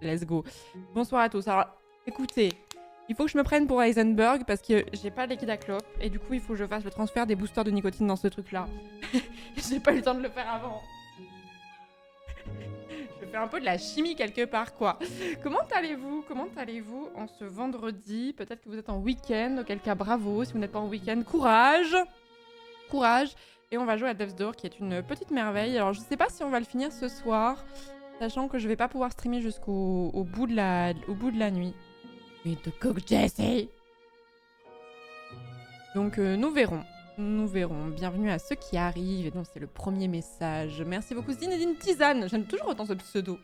let's go. Bonsoir à tous. Alors, écoutez, il faut que je me prenne pour Heisenberg parce que j'ai pas de liquide à clope et du coup, il faut que je fasse le transfert des boosters de nicotine dans ce truc-là. J'ai pas eu le temps de le faire avant. Je fais un peu de la chimie quelque part, quoi. Comment allez-vous? Comment allez-vous en ce vendredi? Peut-être que vous êtes en week-end, auquel cas bravo. Si vous n'êtes pas en week-end, courage! Courage! Et on va jouer à Death's Door, qui est une petite merveille. Alors, je sais pas si on va le finir ce soir, sachant que je vais pas pouvoir streamer jusqu'au bout de la nuit. Et de cook Jesse! Donc, nous verrons. Nous verrons. Bienvenue à ceux qui arrivent. Et donc, c'est le premier message. Merci beaucoup, Zinedine Tisane. J'aime toujours autant ce pseudo.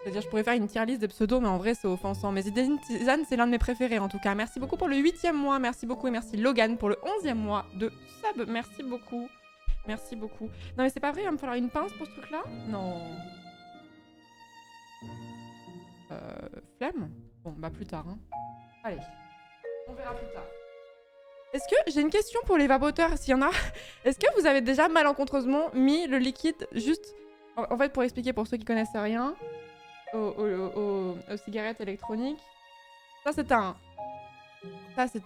C'est-à-dire, je pourrais faire une tier list de pseudos, mais en vrai, c'est offensant. Mais Zinedine Tisane, c'est l'un de mes préférés, en tout cas. Merci beaucoup pour le 8e mois. Merci beaucoup. Et merci Logan pour le 11e mois de sub. Merci beaucoup. Merci beaucoup. Non, mais c'est pas vrai, il va me falloir une pince pour ce truc-là? Non. Flemme? Bon, bah, plus tard, hein. Allez. On verra plus tard. Est-ce que j'ai une question pour les vapoteurs, s'il y en a? Est-ce que vous avez déjà malencontreusement mis le liquide juste... En fait, pour expliquer pour ceux qui connaissent rien, aux cigarettes électroniques, ça c'est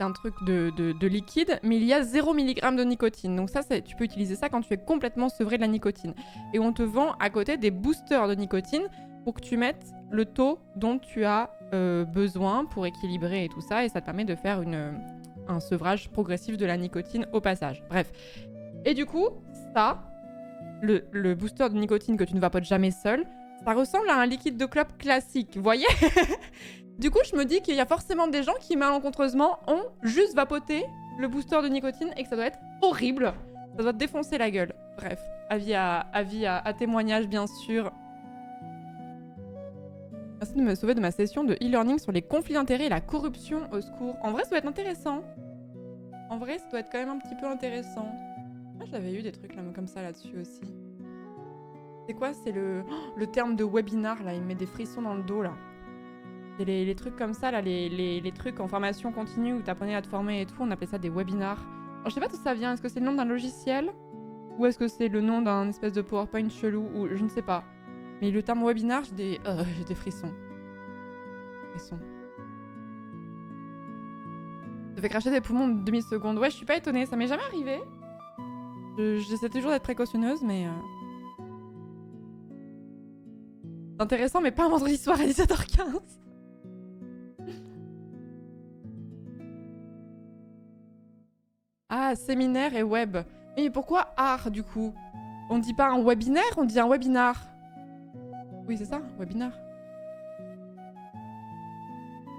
un truc de liquide, mais il y a 0 mg de nicotine. Donc ça, tu peux utiliser ça quand tu es complètement sevré de la nicotine. Et on te vend à côté des boosters de nicotine pour que tu mettes le taux dont tu as besoin pour équilibrer et tout ça. Et ça te permet de faire un sevrage progressif de la nicotine au passage. Bref. Et du coup, ça, le booster de nicotine que tu ne vapotes jamais seul, ça ressemble à un liquide de clope classique, vous voyez? Du coup, je me dis qu'il y a forcément des gens qui, malencontreusement, ont juste vapoté le booster de nicotine et que ça doit être horrible. Ça doit te défoncer la gueule. Bref, avis à témoignage, bien sûr. Merci de me sauver de ma session de e-learning sur les conflits d'intérêts et la corruption au secours. En vrai, ça doit être intéressant. En vrai, ça doit être quand même un petit peu intéressant. Moi, j'avais eu des trucs là, comme ça là-dessus aussi. C'est quoi? C'est le terme de webinar, là. Il me met des frissons dans le dos, là. C'est les trucs comme ça, là, les trucs en formation continue où t'apprenais à te former et tout. On appelait ça des webinars. Alors, je sais pas d'où ça vient. Est-ce que c'est le nom d'un logiciel? Ou est-ce que c'est le nom d'un espèce de PowerPoint chelou? Ou je ne sais pas. Mais le terme webinar, j'ai des frissons. Frissons. Ça fait cracher des poumons de demi-seconde. Ouais, je suis pas étonnée, ça m'est jamais arrivé. J'essaie toujours d'être précautionneuse, mais... C'est intéressant, mais pas un vendredi soir à 17h15. Ah, séminaire et web. Mais pourquoi art, du coup? On dit pas un webinaire, on dit un webinar. Oui, c'est ça, webinar.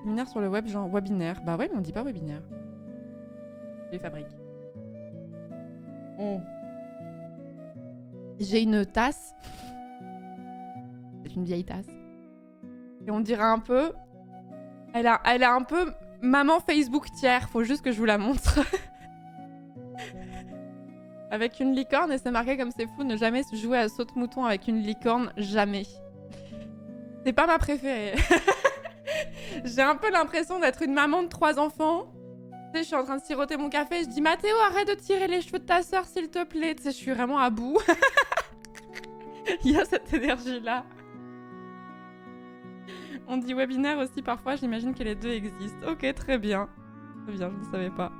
Séminaire sur le web, genre webinaire. Bah ouais, mais on dit pas webinaire. Les fabriques. Oh. J'ai une tasse. C'est une vieille tasse. Et on dirait un peu... Elle a un peu maman Facebook tiers. Faut juste que je vous la montre. Avec une licorne, et c'est marqué comme c'est fou, ne jamais jouer à saute-mouton avec une licorne, jamais. C'est pas ma préférée. J'ai un peu l'impression d'être une maman de 3 enfants. Tu sais, je suis en train de siroter mon café, je dis Mathéo, arrête de tirer les cheveux de ta sœur, s'il te plaît. Tu sais, je suis vraiment à bout. Il y a cette énergie-là. On dit webinaire aussi parfois, j'imagine que les deux existent. Ok, très bien. Très bien, je ne savais pas.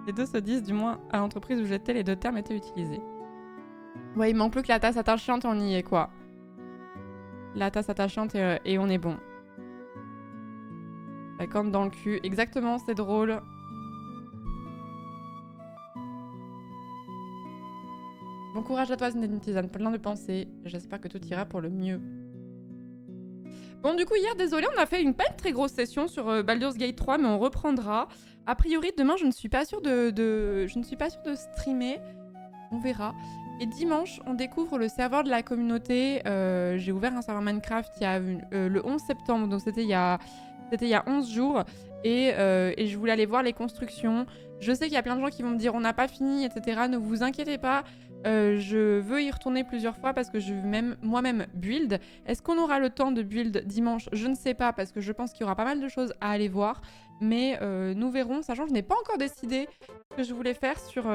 Les deux se disent, du moins à l'entreprise où j'étais, les deux termes étaient utilisés. Ouais, il manque plus que la tasse attachante et on y est, quoi. La tasse attachante et on est bon. La corne dans le cul. Exactement, c'est drôle. Bon courage à toi, Zinedine Tisane. Plein de pensées. J'espère que tout ira pour le mieux. Bon, du coup, hier, désolé, on a fait pas une très grosse session sur Baldur's Gate 3, mais on reprendra. A priori, demain, je ne suis pas sûre de streamer. On verra. Et dimanche, on découvre le serveur de la communauté. J'ai ouvert un serveur Minecraft le 11 septembre, donc c'était il y a 11 jours. Et je voulais aller voir les constructions. Je sais qu'il y a plein de gens qui vont me dire on n'a pas fini, etc. Ne vous inquiétez pas. Je veux y retourner plusieurs fois parce que je veux moi-même build. Est-ce qu'on aura le temps de build dimanche? Je ne sais pas parce que je pense qu'il y aura pas mal de choses à aller voir. Mais nous verrons, sachant que je n'ai pas encore décidé ce que je voulais faire sur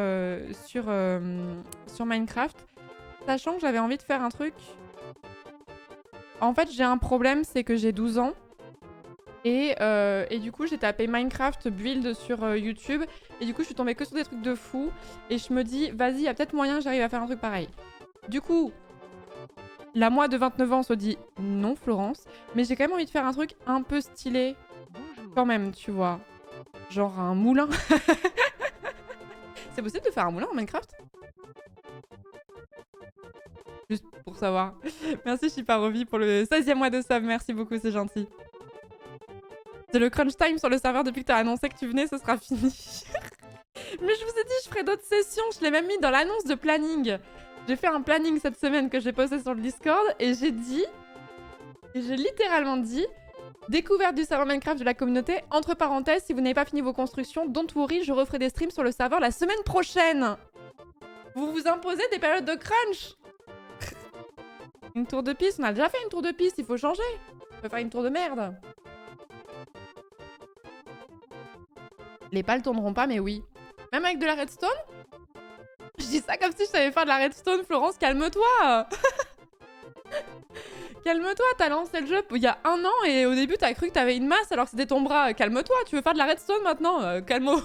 Minecraft. Sachant que j'avais envie de faire un truc En fait, j'ai un problème, c'est que j'ai 12 ans. Et du coup, j'ai tapé Minecraft build sur YouTube. Et du coup, je suis tombée que sur des trucs de fou. Et je me dis, vas-y, il y a peut-être moyen que j'arrive à faire un truc pareil. Du coup, la moi de 29 ans se dit, non, Florence. Mais j'ai quand même envie de faire un truc un peu stylé. Quand même, tu vois. Genre un moulin. C'est possible de faire un moulin en Minecraft? Juste pour savoir. Merci Chiparovi pour le 16e mois de sub. Merci beaucoup, c'est gentil. C'est le crunch time sur le serveur depuis que t'as annoncé que tu venais, ce sera fini. Mais je vous ai dit, je ferai d'autres sessions. Je l'ai même mis dans l'annonce de planning. J'ai fait un planning cette semaine que j'ai posté sur le Discord et j'ai littéralement dit découverte du serveur Minecraft de la communauté. Entre parenthèses, si vous n'avez pas fini vos constructions, don't worry, je referai des streams sur le serveur la semaine prochaine. Vous vous imposez des périodes de crunch. Une tour de piste, on a déjà fait une tour de piste, il faut changer. On peut faire une tour de merde. Les pales tourneront pas, mais oui. Même avec de la redstone? Je dis ça comme si je savais faire de la redstone, Florence, calme-toi. Calme-toi, t'as lancé le jeu il y a 1 an et au début t'as cru que t'avais une masse alors que c'était ton bras. Calme-toi, tu veux faire de la redstone maintenant? Calmos.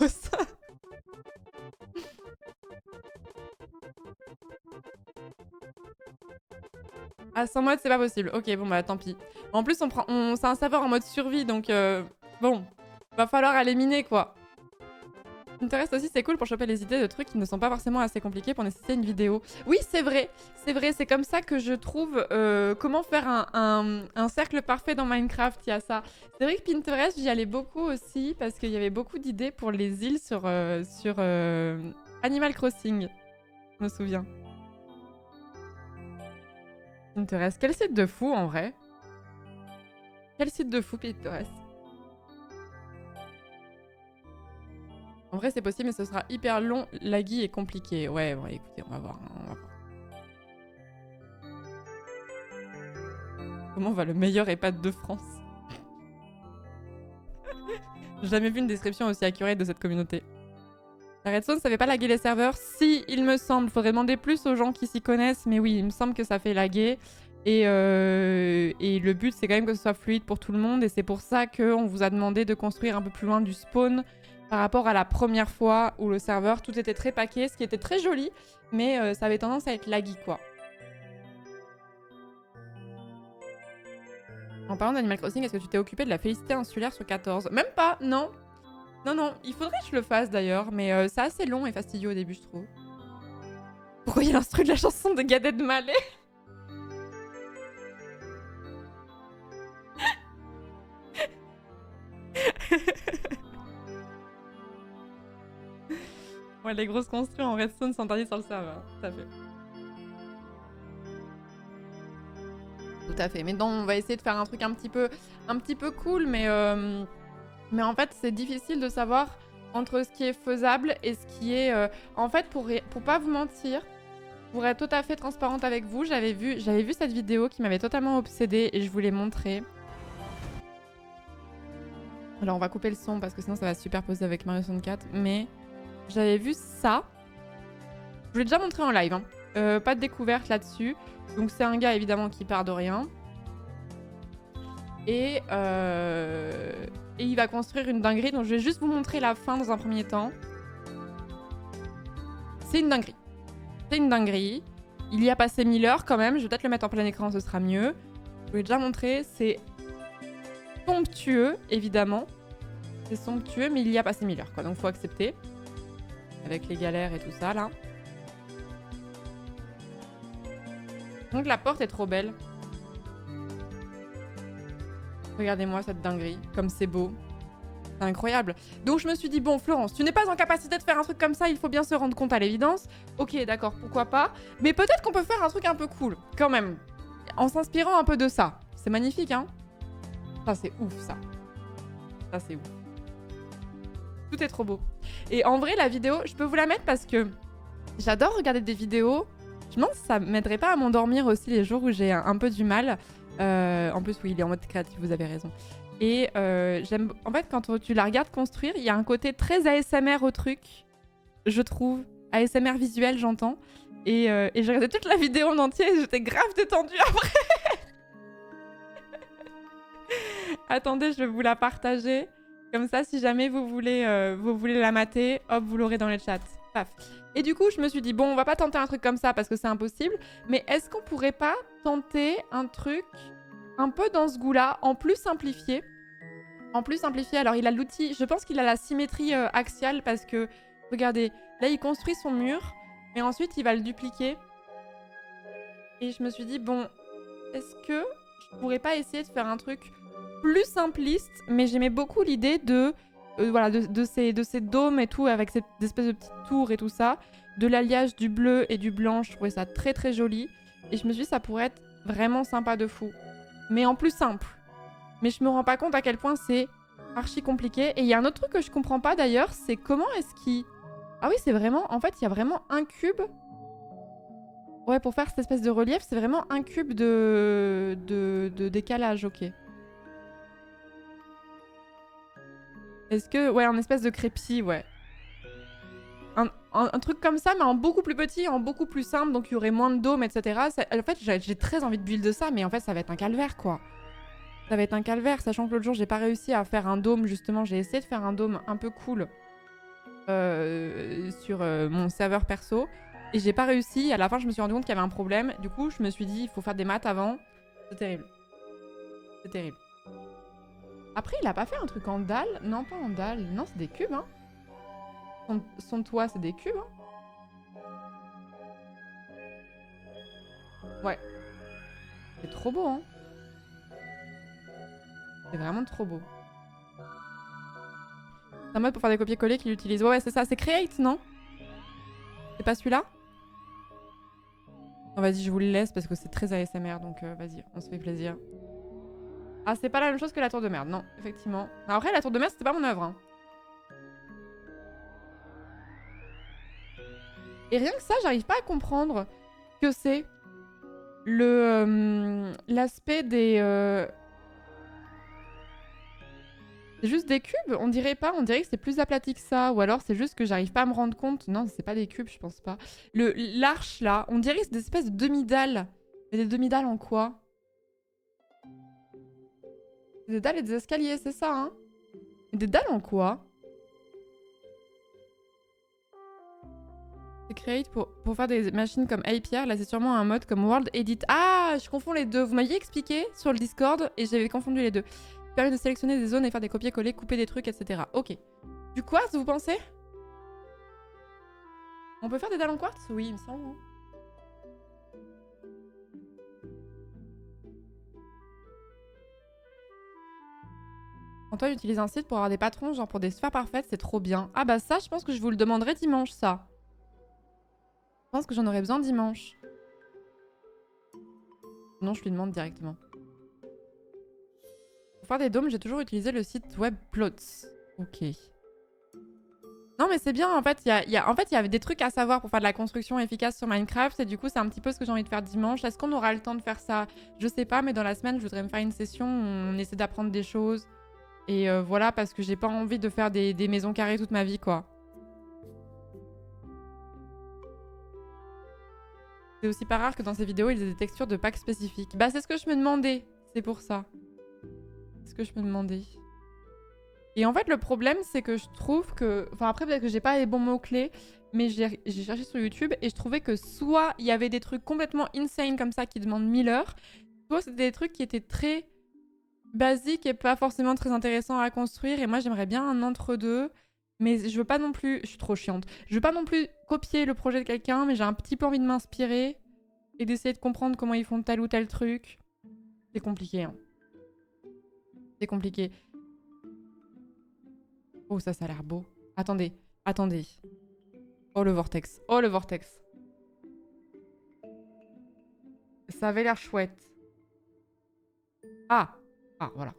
Ah, sans mode, c'est pas possible. Ok, bon bah tant pis. En plus, c'est un serveur en mode survie, donc bon, va falloir éliminer quoi. Pinterest aussi, c'est cool pour choper les idées de trucs qui ne sont pas forcément assez compliqués pour nécessiter une vidéo. Oui, c'est vrai, c'est comme ça que je trouve comment faire un cercle parfait dans Minecraft, il y a ça. C'est vrai que Pinterest, j'y allais beaucoup aussi parce qu'il y avait beaucoup d'idées pour les îles sur Animal Crossing, je me souviens. Pinterest, quel site de fou en vrai. Quel site de fou Pinterest. En vrai, c'est possible, mais ce sera hyper long, laggy et compliqué. Ouais, bon, écoutez, on va voir. Comment va le meilleur EHPAD de France? J'ai jamais vu une description aussi accurate de cette communauté. La redstone, ça fait pas laguer les serveurs? Si, il me semble. Faudrait demander plus aux gens qui s'y connaissent. Mais oui, il me semble que ça fait laguer. Et le but, c'est quand même que ce soit fluide pour tout le monde. Et c'est pour ça qu'on vous a demandé de construire un peu plus loin du spawn par rapport à la première fois où le serveur, tout était très paqué, ce qui était très joli, mais ça avait tendance à être laggy, quoi. En parlant d'Animal Crossing, est-ce que tu t'es occupé de la félicité insulaire sur 14? Même pas, non. Non, il faudrait que je le fasse d'ailleurs, mais c'est assez long et fastidieux au début, je trouve. Pourquoi il y a l'instru de la chanson de Gad Elmaleh? Ouais, les grosses construits en redstone sont interdites sur le serveur, tout à fait. Tout à fait, mais non, on va essayer de faire un truc un petit peu cool, mais en fait, c'est difficile de savoir entre ce qui est faisable et ce qui est... En fait, pour pas vous mentir, pour être tout à fait transparente avec vous, j'avais vu cette vidéo qui m'avait totalement obsédée et je vous l'ai montrée. Alors, on va couper le son parce que sinon ça va se superposer avec Mario 64, mais... J'avais vu ça. Je vous l'ai déjà montré en live. Hein. Pas de découverte là-dessus. Donc c'est un gars évidemment qui part de rien. Et il va construire une dinguerie. Donc je vais juste vous montrer la fin dans un premier temps. C'est une dinguerie. C'est une dinguerie. Il y a passé 1000 heures quand même. Je vais peut-être le mettre en plein écran, ce sera mieux. Je vous l'ai déjà montré. C'est somptueux, évidemment. C'est somptueux, mais il y a passé 1000 heures, quoi. Donc faut accepter. Avec les galères et tout ça, là. Donc la porte est trop belle. Regardez-moi cette dinguerie, comme c'est beau. C'est incroyable. Donc je me suis dit, bon Florence, tu n'es pas en capacité de faire un truc comme ça, il faut bien se rendre compte à l'évidence. Ok, d'accord, pourquoi pas. Mais peut-être qu'on peut faire un truc un peu cool, quand même. En s'inspirant un peu de ça. C'est magnifique, hein. Ça, c'est ouf, ça. Ça, c'est ouf. Tout est trop beau. Et en vrai, la vidéo, je peux vous la mettre parce que j'adore regarder des vidéos. Je me demande si ça m'aiderait pas à m'endormir aussi les jours où j'ai un peu du mal. En plus, oui, il est en mode créatif, vous avez raison. Et j'aime... En fait, quand tu la regardes construire, il y a un côté très ASMR au truc, je trouve. ASMR visuel, j'entends. Et j'ai regardé toute la vidéo en entier et j'étais grave détendue après. Attendez, je vais vous la partager. Comme ça, si jamais vous voulez la mater, hop, vous l'aurez dans les chats. Paf. Et du coup, je me suis dit, bon, on va pas tenter un truc comme ça parce que c'est impossible. Mais est-ce qu'on pourrait pas tenter un truc un peu dans ce goût-là, en plus simplifié? En plus simplifié, alors il a l'outil, je pense qu'il a la symétrie axiale parce que, regardez, là il construit son mur, et ensuite il va le dupliquer. Et je me suis dit, bon, est-ce que je pourrais pas essayer de faire un truc plus simpliste, mais j'aimais beaucoup l'idée de, voilà, de ces dômes et tout, avec ces espèces de petites tours et tout ça, de l'alliage du bleu et du blanc, je trouvais ça très très joli. Et je me suis dit, ça pourrait être vraiment sympa de fou. Mais en plus simple. Mais je me rends pas compte à quel point c'est archi compliqué. Et il y a un autre truc que je comprends pas d'ailleurs, c'est comment est-ce qu'il... Ah oui, c'est vraiment... En fait, il y a vraiment un cube. Ouais, pour faire cette espèce de relief, c'est vraiment un cube de décalage, ok. Est-ce que... Ouais, un espèce de crépi, ouais. Un truc comme ça, mais en beaucoup plus petit, en beaucoup plus simple, donc il y aurait moins de dômes, etc. En fait, j'ai très envie de build de ça, mais en fait, ça va être un calvaire, quoi. Ça va être un calvaire, sachant que l'autre jour, j'ai pas réussi à faire un dôme, justement. J'ai essayé de faire un dôme un peu cool sur mon serveur perso. Et j'ai pas réussi. À la fin, je me suis rendu compte qu'il y avait un problème. Du coup, je me suis dit, il faut faire des maths avant. C'est terrible. C'est terrible. Après, il a pas fait un truc en dalle? Non, pas en dalle. Non, c'est des cubes, hein. Son toit, c'est des cubes, hein. Ouais. C'est trop beau, hein. C'est vraiment trop beau. C'est un mode pour faire des copier-coller qu'il utilise. Ouais, c'est ça. C'est Create, non? C'est pas celui-là? Oh, vas-y, je vous le laisse parce que c'est très ASMR, donc vas-y, on se fait plaisir. Ah, c'est pas la même chose que la tour de merde, non, effectivement. Après, la tour de merde, c'était pas mon œuvre. Hein. Et rien que ça, j'arrive pas à comprendre que c'est l'aspect des... C'est juste des cubes? On dirait pas, on dirait que c'est plus aplati que ça. Ou alors c'est juste que j'arrive pas à me rendre compte. Non, c'est pas des cubes, je pense pas. L'arche, là, on dirait que c'est des espèces de demi-dalles. Mais des demi-dalles en quoi? Des dalles et des escaliers, c'est ça, hein? Mais des dalles en quoi? C'est Create pour faire des machines comme APR. Là, c'est sûrement un mode comme World Edit. Ah, je confonds les deux. Vous m'aviez expliqué sur le Discord et j'avais confondu les deux. Permet de sélectionner des zones et faire des copier-coller, couper des trucs, etc. Ok. Du quartz, vous pensez? On peut faire des dalles en quartz? Oui, il me semble. Hein. Antoine utilise un site pour avoir des patrons, genre pour des sphères parfaites, c'est trop bien. Ah bah ça, je pense que je vous le demanderai dimanche, ça. Je pense que j'en aurai besoin dimanche. Non, je lui demande directement. Pour faire des dômes, j'ai toujours utilisé le site web Plots. Ok. Non mais c'est bien, en fait, il y avait des trucs à savoir pour faire de la construction efficace sur Minecraft et du coup c'est un petit peu ce que j'ai envie de faire dimanche. Est-ce qu'on aura le temps de faire ça? Je sais pas, mais dans la semaine je voudrais me faire une session où on essaie d'apprendre des choses. Et voilà, parce que j'ai pas envie de faire des maisons carrées toute ma vie, quoi. C'est aussi pas rare que dans ces vidéos ils aient des textures de packs spécifiques. Bah c'est ce que je me demandais, c'est pour ça. C'est ce que je me demandais. Et en fait, le problème, c'est que je trouve que... Enfin, après, peut-être que j'ai pas les bons mots-clés, mais j'ai cherché sur YouTube et je trouvais que soit il y avait des trucs complètement insane comme ça qui demandent 1000 heures, soit c'était des trucs qui étaient très basiques et pas forcément très intéressants à construire. Et moi, j'aimerais bien un entre-deux, mais je veux pas non plus... Je suis trop chiante. Je veux pas non plus copier le projet de quelqu'un, mais j'ai un petit peu envie de m'inspirer et d'essayer de comprendre comment ils font tel ou tel truc. C'est compliqué, hein. C'est compliqué. Oh, ça a l'air beau. Attendez, attendez. Oh, le vortex. Oh, le vortex. Ça avait l'air chouette. Ah. Ah, voilà.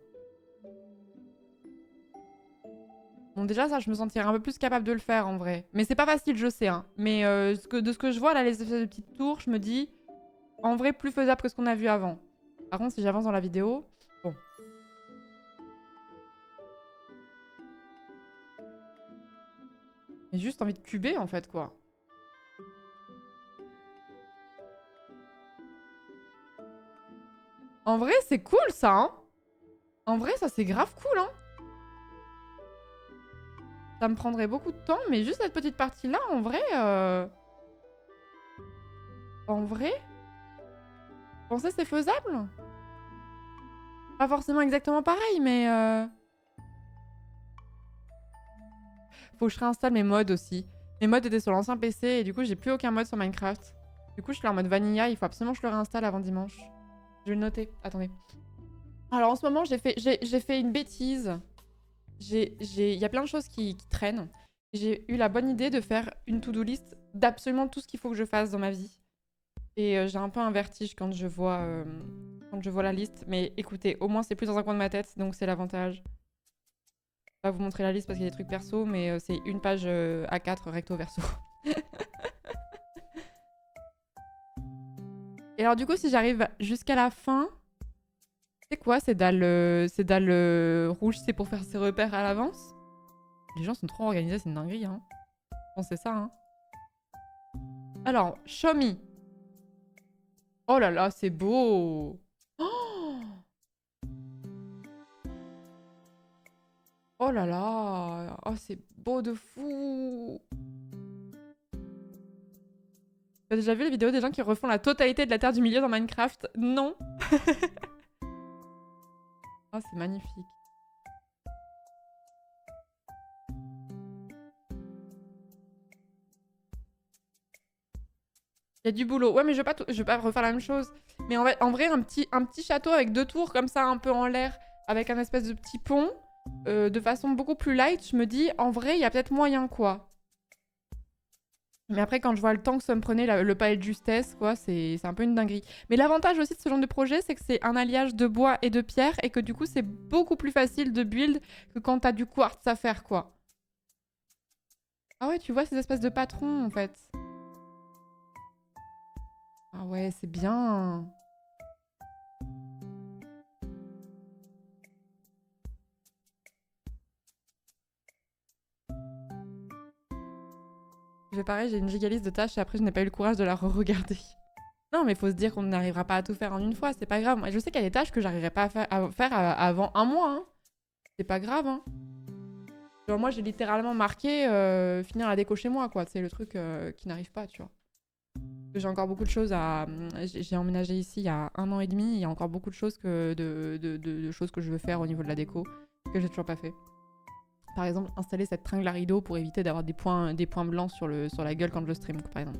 Bon, déjà, ça, je me sentirais un peu plus capable de le faire, en vrai. Mais c'est pas facile, je sais, hein. Mais de ce que je vois, là, les effets de petites tours, je me dis... En vrai, plus faisable que ce qu'on a vu avant. Par contre, si j'avance dans la vidéo... Bon. J'ai juste envie de cuber, en fait, quoi. En vrai, c'est cool, ça, hein. En vrai, ça c'est grave cool, hein. Ça me prendrait beaucoup de temps, mais juste cette petite partie-là, en vrai... En vrai, vous pensez c'est faisable? Pas forcément exactement pareil, mais... Faut que je réinstalle mes mods aussi. Mes mods étaient sur l'ancien PC et du coup, j'ai plus aucun mod sur Minecraft. Du coup, je suis là en mode vanilla. Il faut absolument que je le réinstalle avant dimanche. Je vais le noter. Attendez. Alors, en ce moment, j'ai fait une bêtise. Il y a plein de choses qui traînent. J'ai eu la bonne idée de faire une to-do list d'absolument tout ce qu'il faut que je fasse dans ma vie. Et j'ai un peu un vertige quand je vois la liste. Mais écoutez, au moins, c'est plus dans un coin de ma tête. Donc, c'est l'avantage. Je vais pas vous montrer la liste parce qu'il y a des trucs perso, mais c'est une page A4 recto verso. Et alors du coup, si j'arrive jusqu'à la fin, c'est quoi ces dalles rouges? C'est pour faire ses repères à l'avance? Les gens sont trop organisés, c'est une dinguerie, hein. Bon, c'est ça, hein. Alors, show me. Oh là là, c'est beau. Oh là là. Oh, c'est beau de fou. T'as déjà vu les vidéos des gens qui refont la totalité de la Terre du Milieu dans Minecraft? Non. Oh, c'est magnifique. Il y a du boulot. Ouais, mais je vais pas refaire la même chose. Mais en vrai, un petit château avec 2 tours comme ça, un peu en l'air, avec un espèce de petit pont, de façon beaucoup plus light, je me dis, en vrai, il y a peut-être moyen, quoi. Mais après, quand je vois le temps que ça me prenait, le palais de justesse, quoi, c'est un peu une dinguerie. Mais l'avantage aussi de ce genre de projet, c'est que c'est un alliage de bois et de pierre, et que du coup, c'est beaucoup plus facile de build que quand t'as du quartz à faire, quoi. Ah ouais, tu vois ces espèces de patrons, en fait. Ah ouais, c'est bien. Je fais pareil, j'ai une gigaliste de tâches et après je n'ai pas eu le courage de la re-regarder. Non, mais faut se dire qu'on n'arrivera pas à tout faire en une fois, c'est pas grave. Moi, je sais qu'il y a des tâches que j'arriverai pas à faire avant un mois, hein. C'est pas grave, hein. Genre moi, j'ai littéralement marqué finir la déco chez moi, quoi. C'est le truc qui n'arrive pas, tu vois. J'ai encore beaucoup de choses à... J'ai emménagé ici il y a 1 an et demi. Il y a encore beaucoup de choses de choses que je veux faire au niveau de la déco que j'ai toujours pas fait. Par exemple, installer cette tringle à rideau pour éviter d'avoir des points blancs sur la gueule quand je stream, par exemple.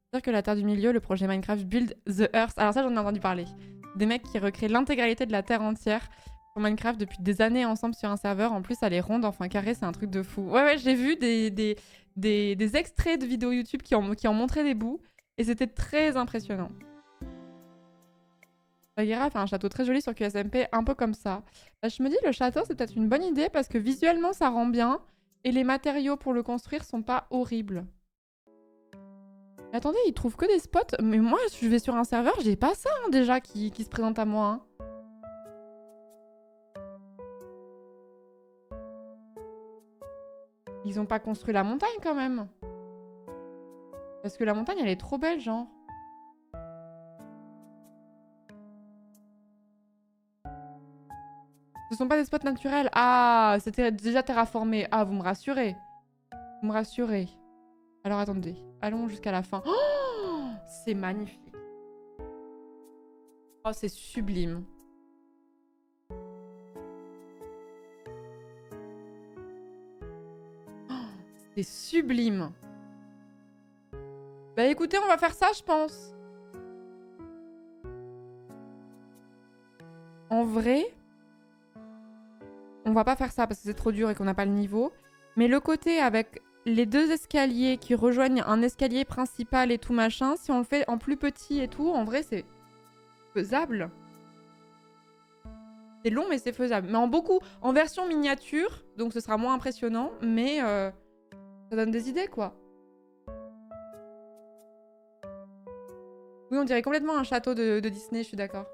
C'est-à-dire que la Terre du Milieu, le projet Minecraft Build the Earth... Alors ça, j'en ai entendu parler. Des mecs qui recréent l'intégralité de la Terre entière pour Minecraft depuis des années ensemble sur un serveur. En plus, elle est ronde, enfin carrée, c'est un truc de fou. Ouais, j'ai vu des extraits de vidéos YouTube qui en montraient des bouts. Et c'était très impressionnant. Bagheera fait un château très joli sur QSMP, un peu comme ça. Bah, je me dis, le château, c'est peut-être une bonne idée parce que visuellement, ça rend bien. Et les matériaux pour le construire sont pas horribles. Mais attendez, ils trouvent que des spots. Mais moi, je vais sur un serveur, j'ai pas ça hein, déjà qui se présente à moi. Hein. Ils ont pas construit la montagne quand même. Parce que la montagne, elle est trop belle, genre. Ce sont pas des spots naturels. Ah, c'était déjà terraformé. Ah, vous me rassurez. Vous me rassurez. Alors attendez, allons jusqu'à la fin. Oh, c'est magnifique. Oh, c'est sublime. Oh, c'est sublime. Bah écoutez, on va faire ça, je pense. En vrai, on va pas faire ça parce que c'est trop dur et qu'on n'a pas le niveau. Mais le côté avec les 2 escaliers qui rejoignent un escalier principal et tout machin, si on le fait en plus petit et tout, en vrai, c'est faisable. C'est long, mais c'est faisable. Mais en version miniature, donc ce sera moins impressionnant, mais ça donne des idées, quoi. Oui, on dirait complètement un château de Disney, je suis d'accord.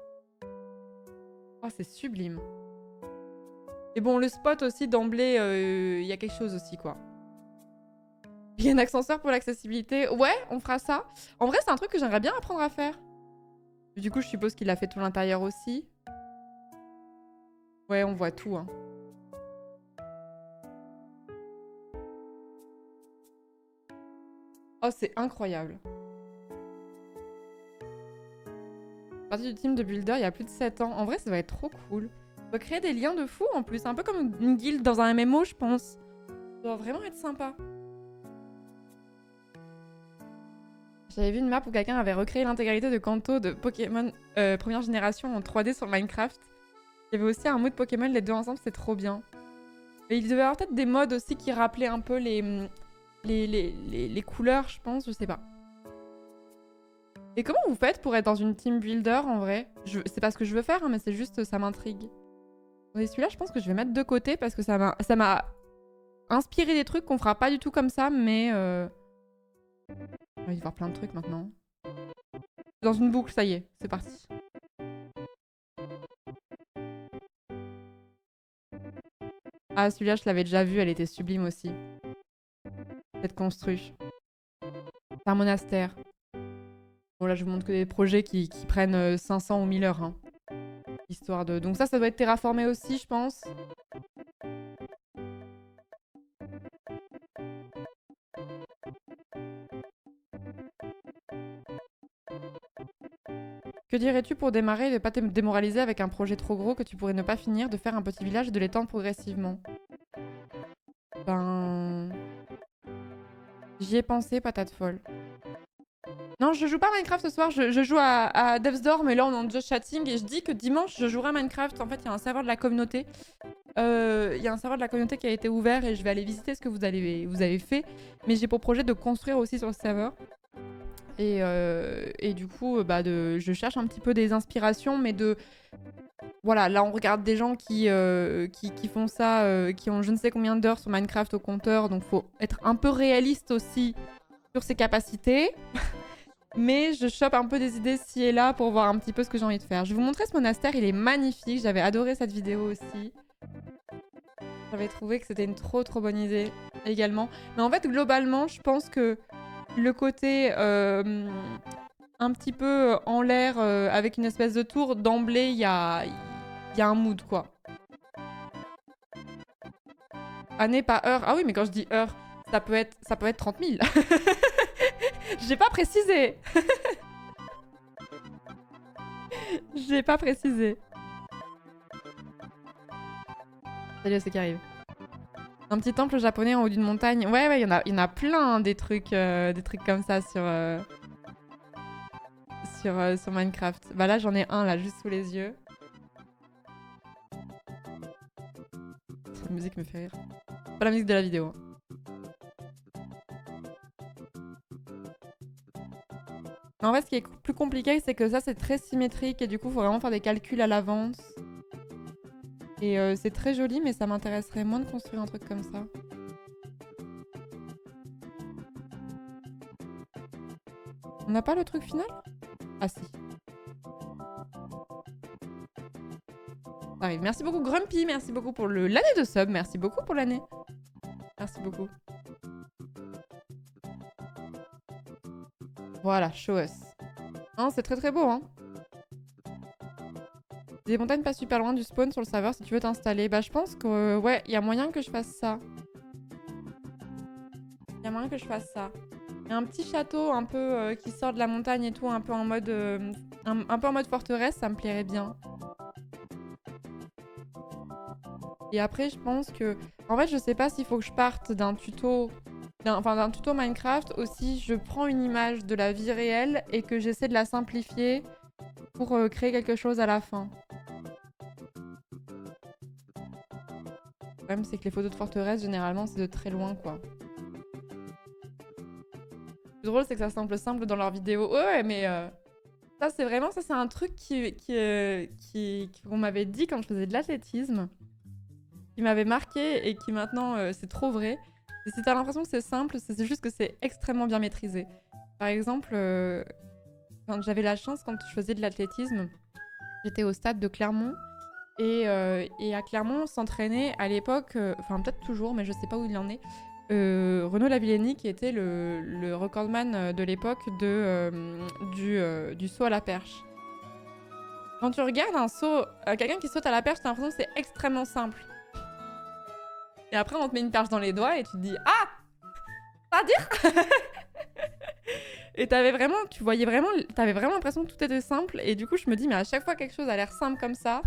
Oh, c'est sublime. Et bon, le spot aussi, d'emblée, il y a quelque chose aussi, quoi. Il y a un ascenseur pour l'accessibilité. Ouais, on fera ça. En vrai, c'est un truc que j'aimerais bien apprendre à faire. Du coup, je suppose qu'il a fait tout l'intérieur aussi. Ouais, on voit tout, hein. Oh, c'est incroyable. Partie du team de Builder il y a plus de 7 ans. En vrai, ça va être trop cool. On peut créer des liens de fou en plus. Un peu comme une guilde dans un MMO, je pense. Ça doit vraiment être sympa. J'avais vu une map où quelqu'un avait recréé l'intégralité de Kanto de Pokémon première génération en 3D sur Minecraft. Il y avait aussi un mood Pokémon, les deux ensemble, c'était trop bien. Et il devait y avoir peut-être des mods aussi qui rappelaient un peu les couleurs, je pense, je sais pas. Et comment vous faites pour être dans une team builder en vrai? C'est pas ce que je veux faire, hein, mais c'est juste, ça m'intrigue. Et celui-là, je pense que je vais mettre de côté parce que ça m'a inspiré des trucs qu'on fera pas du tout comme ça, mais on va y voir plein de trucs maintenant. Dans une boucle, ça y est, c'est parti. Ah, celui-là, je l'avais déjà vu, elle était sublime aussi. Cette construit. C'est un monastère. Bon, là, je vous montre que des projets qui prennent 500 ou 1000 heures. Hein. Histoire de... Donc ça doit être terraformé aussi, je pense. Que dirais-tu pour démarrer et ne pas te démoraliser avec un projet trop gros que tu pourrais ne pas finir, de faire un petit village et de l'étendre progressivement? Ben... J'y ai pensé, patate folle. Non, je joue pas à Minecraft ce soir, je joue à Death's Door, mais là on est en just chatting et je dis que dimanche je jouerai à Minecraft. En fait, il y a un serveur de la communauté. Il y a un serveur de la communauté qui a été ouvert et je vais aller visiter ce que vous avez fait. Mais j'ai pour projet de construire aussi sur le serveur. Et du coup, je cherche un petit peu des inspirations, mais de... Voilà, là on regarde des gens qui font ça, qui ont je ne sais combien d'heures sur Minecraft au compteur, donc faut être un peu réaliste aussi sur ses capacités. Mais je chope un peu des idées ci et là pour voir un petit peu ce que j'ai envie de faire. Je vais vous montrer ce monastère, il est magnifique, j'avais adoré cette vidéo aussi. J'avais trouvé que c'était une trop bonne idée également. Mais en fait, globalement, je pense que le côté un petit peu en l'air avec une espèce de tour, d'emblée, il y a un mood, quoi. Année pas heure. Ah oui, mais quand je dis heure, ça peut être 30 000. J'ai pas précisé. J'ai pas précisé. Salut à ceux qui arrivent. Un petit temple japonais en haut d'une montagne. Ouais, il y en a plein, hein, des trucs comme ça sur Minecraft. Bah là, j'en ai un, là, juste sous les yeux. Cette musique me fait rire. Pas la musique de la vidéo. Mais en fait, ce qui est plus compliqué, c'est que ça, c'est très symétrique et du coup, il faut vraiment faire des calculs à l'avance. Et c'est très joli, mais ça m'intéresserait moins de construire un truc comme ça. On n'a pas le truc final? Ah si. Ça arrive. Merci beaucoup Grumpy, merci beaucoup pour l'année de sub, merci beaucoup pour l'année. Merci beaucoup. Voilà, show us. Hein, c'est très beau, hein. Des montagnes pas super loin du spawn sur le serveur si tu veux t'installer. Bah je pense que ouais, il y a moyen que je fasse ça. Il y a moyen que je fasse ça. Il y a un petit château un peu qui sort de la montagne et tout, un peu en mode un peu en mode forteresse, ça me plairait bien. Et après, je pense que... En fait, je sais pas s'il faut que je parte d'un tuto... d'un tuto Minecraft. Aussi, je prends une image de la vie réelle et que j'essaie de la simplifier pour créer quelque chose à la fin. Le problème, c'est que les photos de forteresse, généralement, c'est de très loin, quoi. Le plus drôle, c'est que ça semble simple dans leurs vidéos. Ouais, mais... Ça, c'est vraiment... Ça, c'est un truc qu'on m'avait dit quand je faisais de l'athlétisme. Qui m'avait marqué et qui maintenant c'est trop vrai. Et si t'as l'impression que c'est simple, c'est juste que c'est extrêmement bien maîtrisé. Par exemple, quand j'avais la chance, quand je faisais de l'athlétisme, j'étais au stade de Clermont et à Clermont, on s'entraînait à l'époque, enfin peut-être toujours, mais je sais pas où il en est, Renaud Lavillenie qui était le recordman de l'époque du saut à la perche. Quand tu regardes un saut, quelqu'un qui saute à la perche, t'as l'impression que c'est extrêmement simple. Et après, on te met une perche dans les doigts et tu te dis « Ah, ça à dire ?» Et tu voyais vraiment, t'avais vraiment l'impression que tout était simple. Et du coup, je me dis, mais à chaque fois quelque chose a l'air simple comme ça,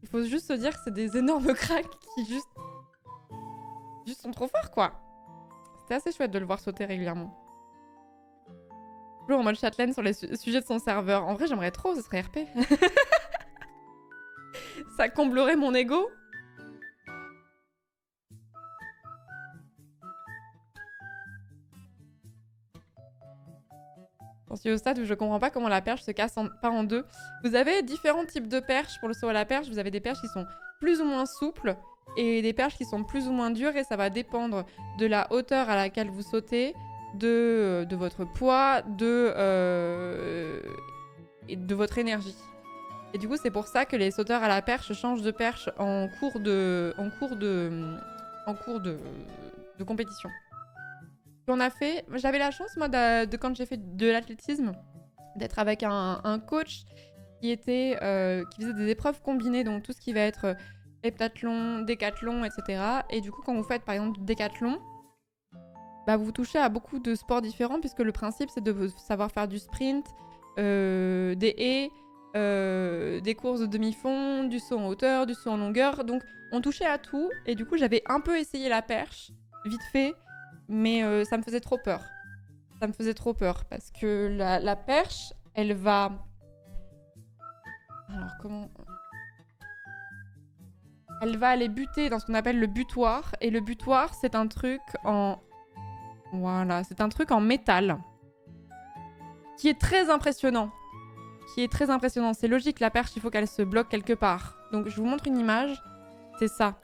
il faut juste se dire que c'est des énormes cracks qui juste sont trop forts, quoi. C'était assez chouette de le voir sauter régulièrement. Toujours en mode châtelaine sur les sujets de son serveur. En vrai, j'aimerais trop, ce serait RP. Ça comblerait mon ego. J'en suis au stade où je comprends pas comment la perche se casse pas en deux. Vous avez différents types de perches pour le saut à la perche. Vous avez des perches qui sont plus ou moins souples et des perches qui sont plus ou moins dures. Et ça va dépendre de la hauteur à laquelle vous sautez, de votre poids, et de votre énergie. Et du coup, c'est pour ça que les sauteurs à la perche changent de perche en cours de compétition. On a fait... J'avais la chance, moi, quand j'ai fait de l'athlétisme, d'être avec un coach qui faisait des épreuves combinées, donc tout ce qui va être heptathlon, décathlon, etc. Et du coup, quand vous faites, par exemple, décathlon, bah, vous touchez à beaucoup de sports différents, puisque le principe, c'est de savoir faire du sprint, des haies, des courses de demi-fond, du saut en hauteur, du saut en longueur. Donc, on touchait à tout. Et du coup, j'avais un peu essayé la perche, vite fait. Mais ça me faisait trop peur. Ça me faisait trop peur parce que la perche, elle va... Alors comment... Elle va aller buter dans ce qu'on appelle le butoir. Et le butoir, c'est un truc en... Voilà, c'est un truc en métal. Qui est très impressionnant. C'est logique, la perche, il faut qu'elle se bloque quelque part. Donc je vous montre une image. C'est ça.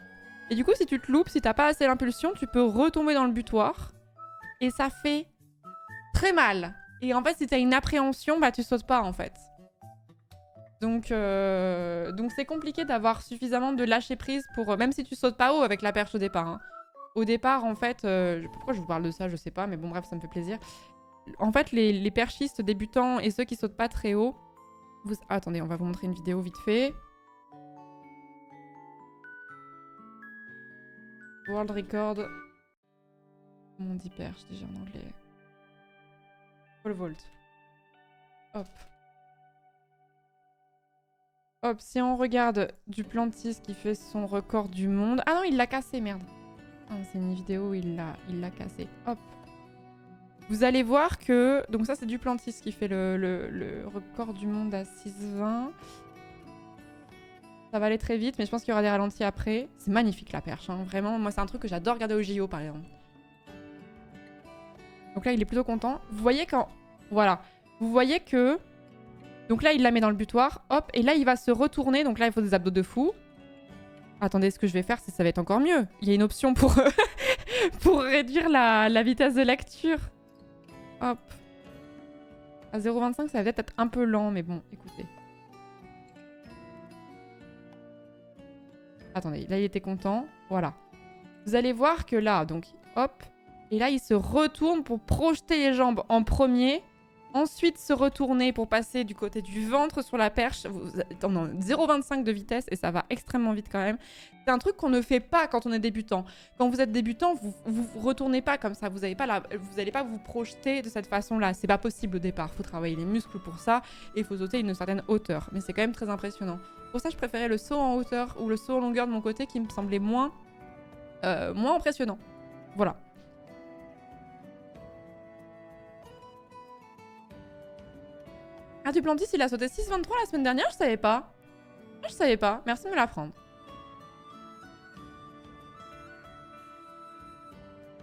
Et du coup, si tu te loupes, si t'as pas assez d'impulsion, tu peux retomber dans le butoir. Et ça fait très mal. Et en fait, si t'as une appréhension, bah tu sautes pas, en fait. Donc c'est compliqué d'avoir suffisamment de lâcher prise pour... Même si tu sautes pas haut avec la perche au départ. Hein. Au départ, en fait... pourquoi je vous parle de ça, je sais pas. Mais bon, bref, ça me fait plaisir. En fait, les perchistes débutants et ceux qui sautent pas très haut... attendez, on va vous montrer une vidéo vite fait. World record. Comment on dit perche déjà en anglais? Pole vault. Hop. Hop, si on regarde Duplantis qui fait son record du monde... Ah non, il l'a cassé, merde. Ah, c'est une vidéo où il l'a cassé. Hop. Vous allez voir que... Donc ça, c'est Duplantis qui fait le record du monde à 6,20. Ça va aller très vite, mais je pense qu'il y aura des ralentis après. C'est magnifique, la perche. Hein. Vraiment, moi, c'est un truc que j'adore regarder au JO, par exemple. Donc là, il est plutôt content. Vous voyez quand... Voilà. Vous voyez que... Donc là, il la met dans le butoir. Hop. Et là, il va se retourner. Donc là, il faut des abdos de fou. Attendez, ce que je vais faire, ça va être encore mieux. Il y a une option pour, pour réduire la vitesse de lecture. Hop. À 0,25, ça va peut-être être un peu lent, mais bon, écoutez. Attendez, là, il était content. Voilà. Vous allez voir que là, donc, hop. Et là, il se retourne pour projeter les jambes en premier. Ensuite, se retourner pour passer du côté du ventre sur la perche. 0,25 de vitesse et ça va extrêmement vite quand même. C'est un truc qu'on ne fait pas quand on est débutant. Quand vous êtes débutant, vous retournez pas comme ça. Vous n'allez pas vous projeter de cette façon-là. C'est pas possible au départ. Il faut travailler les muscles pour ça et il faut sauter une certaine hauteur. Mais c'est quand même très impressionnant. Pour ça, je préférais le saut en hauteur ou le saut en longueur de mon côté qui me semblait moins impressionnant. Voilà. Ah, Duplantis, il a sauté 6,23 la semaine dernière, je savais pas. Je savais pas, merci de me l'apprendre.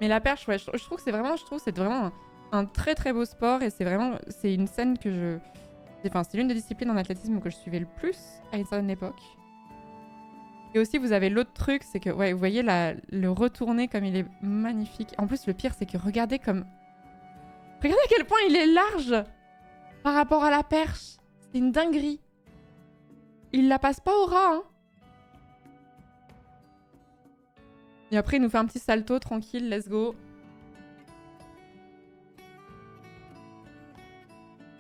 Mais la perche, ouais, je trouve que c'est vraiment un très très beau sport et c'est une scène que je... Enfin, c'est l'une des disciplines en athlétisme que je suivais le plus à une certaine époque. Et aussi, vous avez l'autre truc, c'est que, ouais, vous voyez le retourner comme il est magnifique. En plus, le pire, c'est que regardez à quel point il est large par rapport à la perche. C'est une dinguerie. Il la passe pas au ras, hein. Et après, il nous fait un petit salto tranquille, let's go.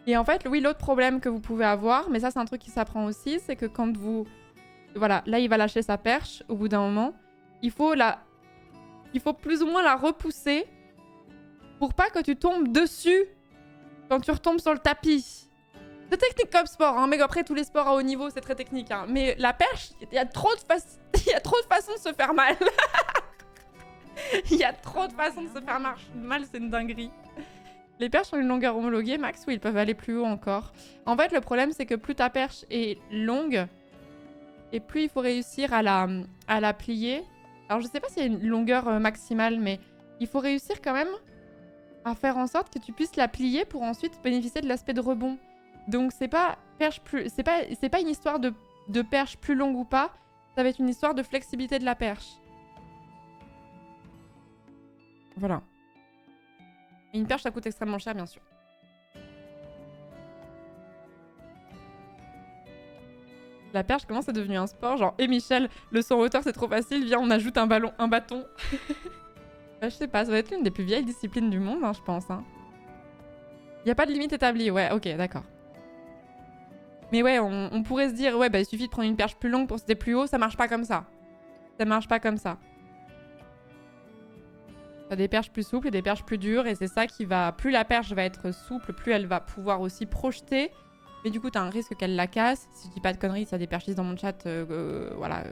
Et en fait, oui, l'autre problème que vous pouvez avoir, mais ça c'est un truc qui s'apprend aussi, c'est que quand vous... Voilà, là il va lâcher sa perche au bout d'un moment. Il faut plus ou moins la repousser pour pas que tu tombes dessus quand tu retombes sur le tapis. C'est technique comme sport, hein, mais après tous les sports à haut niveau c'est très technique. Hein. Mais la perche, il y a trop de façons de se faire mal. Il y a trop de façons de se faire mal, c'est une dinguerie. Les perches ont une longueur homologuée, max, oui, ils peuvent aller plus haut encore. En fait, le problème, c'est que plus ta perche est longue, et plus il faut réussir à la plier. Alors, je sais pas s'il y a une longueur maximale, mais il faut réussir quand même à faire en sorte que tu puisses la plier pour ensuite bénéficier de l'aspect de rebond. Donc, c'est pas une histoire de perche plus longue ou pas, ça va être une histoire de flexibilité de la perche. Voilà. Et une perche, ça coûte extrêmement cher, bien sûr. La perche, comment c'est devenu un sport? Genre, et Michel, le saut en hauteur, c'est trop facile. Viens, on ajoute un bâton. Bah, je sais pas, ça va être l'une des plus vieilles disciplines du monde, hein, je pense. Hein. Y a pas de limite établie, ouais, ok, d'accord. Mais ouais, on pourrait se dire, ouais, bah, il suffit de prendre une perche plus longue pour sauter plus haut. Ça marche pas comme ça. Ça marche pas comme ça. T'as des perches plus souples et des perches plus dures, et c'est ça qui va... Plus la perche va être souple, plus elle va pouvoir aussi projeter. Mais du coup, t'as un risque qu'elle la casse. Si je dis pas de conneries, s'il y a des perchistes dans mon chat, voilà,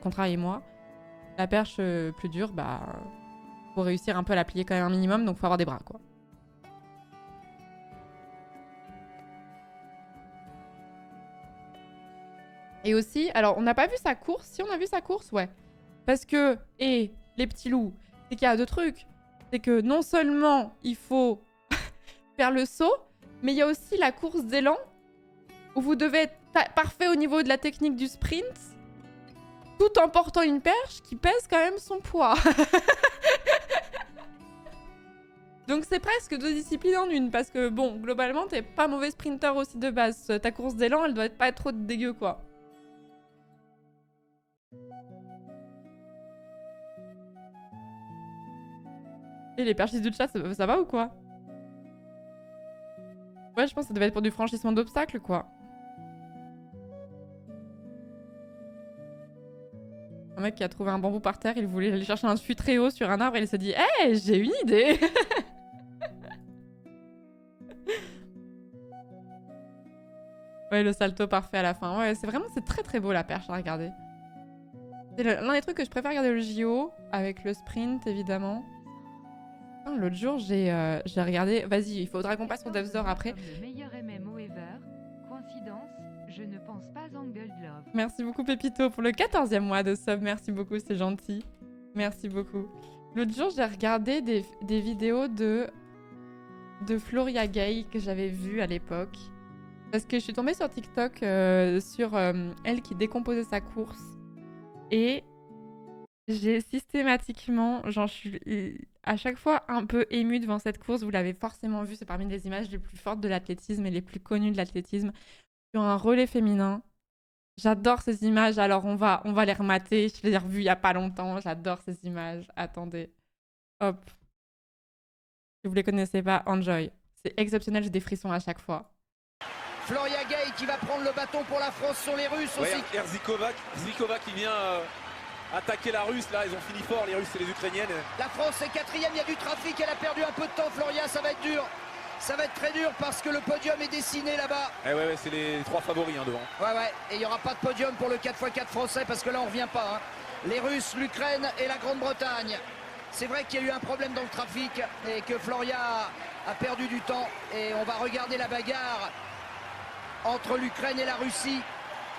contrariez-moi. La perche plus dure, bah... faut réussir un peu à la plier quand même un minimum, donc faut avoir des bras, quoi. Et aussi, alors on n'a pas vu sa course. Si on a vu sa course, ouais. Parce que, et les petits loups, c'est qu'il y a deux trucs. C'est que non seulement il faut faire le saut, mais il y a aussi la course d'élan où vous devez être parfait au niveau de la technique du sprint tout en portant une perche qui pèse quand même son poids. Donc c'est presque deux disciplines en une parce que bon, globalement, t'es pas mauvais sprinter aussi de base. Ta course d'élan, elle doit pas être trop dégueu, quoi. Et les perchistes du chat, ça va ou quoi? Ouais, je pense que ça devait être pour du franchissement d'obstacles, quoi. Un mec qui a trouvé un bambou par terre, il voulait aller chercher un fût très haut sur un arbre et il s'est dit « Hey, j'ai une idée !» Ouais, le salto parfait à la fin. Ouais, c'est très très beau la perche à regarder. C'est l'un des trucs que je préfère regarder le JO, avec le sprint évidemment. L'autre jour, j'ai regardé... Vas-y, il faudra qu'on passe sur Death's après. Le meilleur MMO ever. Coïncidence, je ne pense pas Angled Love. Merci beaucoup Pépito pour le 14e mois de sub. Merci beaucoup, c'est gentil. Merci beaucoup. L'autre jour, j'ai regardé des vidéos de Floria Gay que j'avais vues à l'époque. Parce que je suis tombée sur TikTok sur elle qui décomposait sa course. Et j'ai systématiquement, genre je suis à chaque fois un peu émue devant cette course. Vous l'avez forcément vu, c'est parmi les images les plus fortes de l'athlétisme et les plus connues de l'athlétisme. Sur un relais féminin. J'adore ces images, alors on va les remater. Je les ai revues il y a pas longtemps, j'adore ces images. Attendez. Hop. Si vous les connaissez pas, enjoy. C'est exceptionnel, j'ai des frissons à chaque fois. Floria Gay qui va prendre le bâton pour la France sur les Russes aussi. Zikova qui vient attaquer la Russe, là ils ont fini fort les Russes et les Ukrainiennes. La France est quatrième, il y a du trafic, elle a perdu un peu de temps Floria, ça va être dur. Ça va être très dur parce que le podium est dessiné là-bas. Eh ouais, c'est les trois favoris devant. Ouais, et il n'y aura pas de podium pour le 4x4 français parce que là on revient pas. Hein. Les Russes, l'Ukraine et la Grande-Bretagne. C'est vrai qu'il y a eu un problème dans le trafic et que Floria a perdu du temps. Et on va regarder la bagarre entre l'Ukraine et la Russie,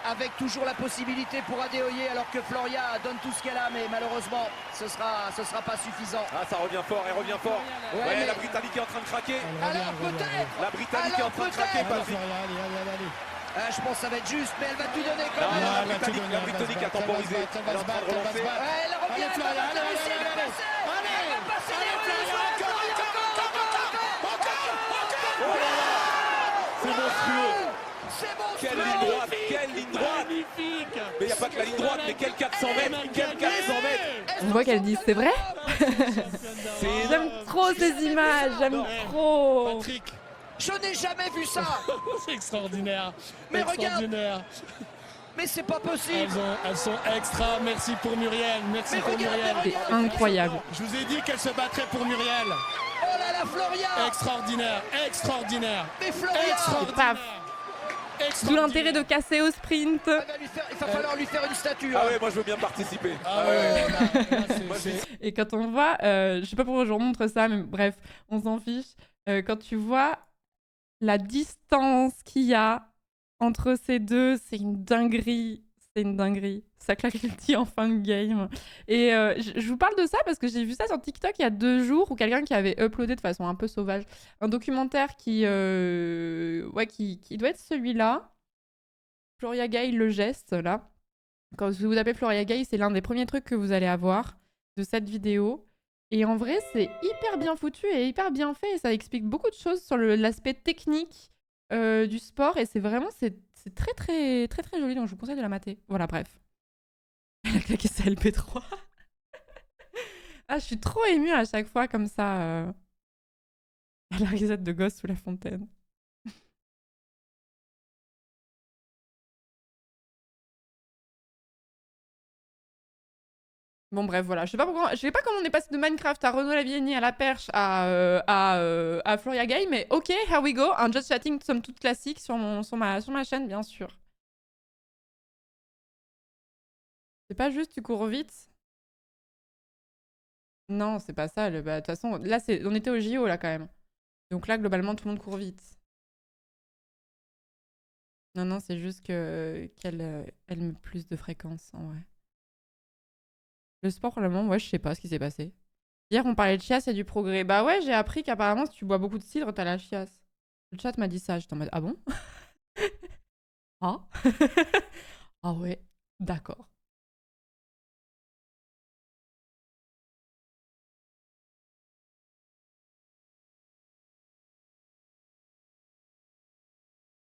avec toujours la possibilité pour Adeoye, alors que Floria donne tout ce qu'elle a, mais malheureusement, ce sera pas suffisant. Ah, ça revient fort, elle revient fort. Ouais, mais... la la Britannique est en train de craquer. Alors peut-être. La Britannique est en train de craquer, Patrick. Je pense que ça va être juste, mais elle va tout donner quand même. La Britannique a temporisé. Elle est en train de relancer. Elle revient, elle va réussir, elle va passer. Elle va passer les Russes. C'est monstrueux. C'est bon. Quelle ligne droite. Magnifique. Mais il n'y a pas que la ligne droite, mais quel 400 mètres. Quel 400 mètres. On voit qu'elle dit c'est vrai. C'est J'aime trop ces images, j'aime trop. Patrick, Je n'ai jamais vu ça. C'est extraordinaire. Mais extraordinaire. Mais c'est pas possible. Elles sont extra. Merci pour Muriel. Merci Mais pour regarde, Muriel. mais C'est regarde. incroyable. Je vous ai dit qu'elle se battrait pour Muriel. Oh là là, Floria. Extraordinaire. Extraordinaire. Mais Floria. Extraordinaire. D'où l'intérêt de casser au sprint. Il va falloir lui faire une statue. Ah hein. ouais, moi je veux bien participer. Ah Ah ouais. ouais, là, Moi, Et quand on voit, je sais pas pourquoi je vous remontre ça, mais bref, on s'en fiche. Quand tu vois la distance qu'il y a entre ces deux, c'est une dinguerie. C'est une dinguerie. Ça claque le petit en fin de game. Et je vous parle de ça parce que j'ai vu ça sur TikTok il y a 2 jours où quelqu'un qui avait uploadé de façon un peu sauvage un documentaire qui doit être celui-là. Floria Gay, le geste, là. Quand vous tapez Floria Gay, c'est l'un des premiers trucs que vous allez avoir de cette vidéo. Et en vrai, c'est hyper bien foutu et hyper bien fait. Et ça explique beaucoup de choses sur l'aspect technique du sport. Et c'est vraiment, c'est très, très, très, très joli. Donc, je vous conseille de la mater. Voilà, bref. Elle a claqué sa LP3. Ah, je suis trop émue à chaque fois comme ça. À la risette de gosse sous la fontaine. Bon bref, voilà. Je sais pas comment on est passé de Minecraft à Renaud Lavigne, à la perche, à Floria Gay, mais ok, here we go. Un just chatting somme toute classique sur ma chaîne, bien sûr. C'est pas juste tu cours vite. Non, c'est pas ça. De toute façon, là, on était au JO, là, quand même. Donc là, globalement, tout le monde court vite. Non, non, c'est juste qu'elle met plus de fréquence, en vrai. Le sport, pour le moment, ouais, je sais pas ce qui s'est passé. Hier, on parlait de chiasse et du progrès. Bah ouais, j'ai appris qu'apparemment, si tu bois beaucoup de cidre, t'as la chiasse. Le chat m'a dit ça. J'étais en mode, ah bon? Ah? Ah ouais, d'accord.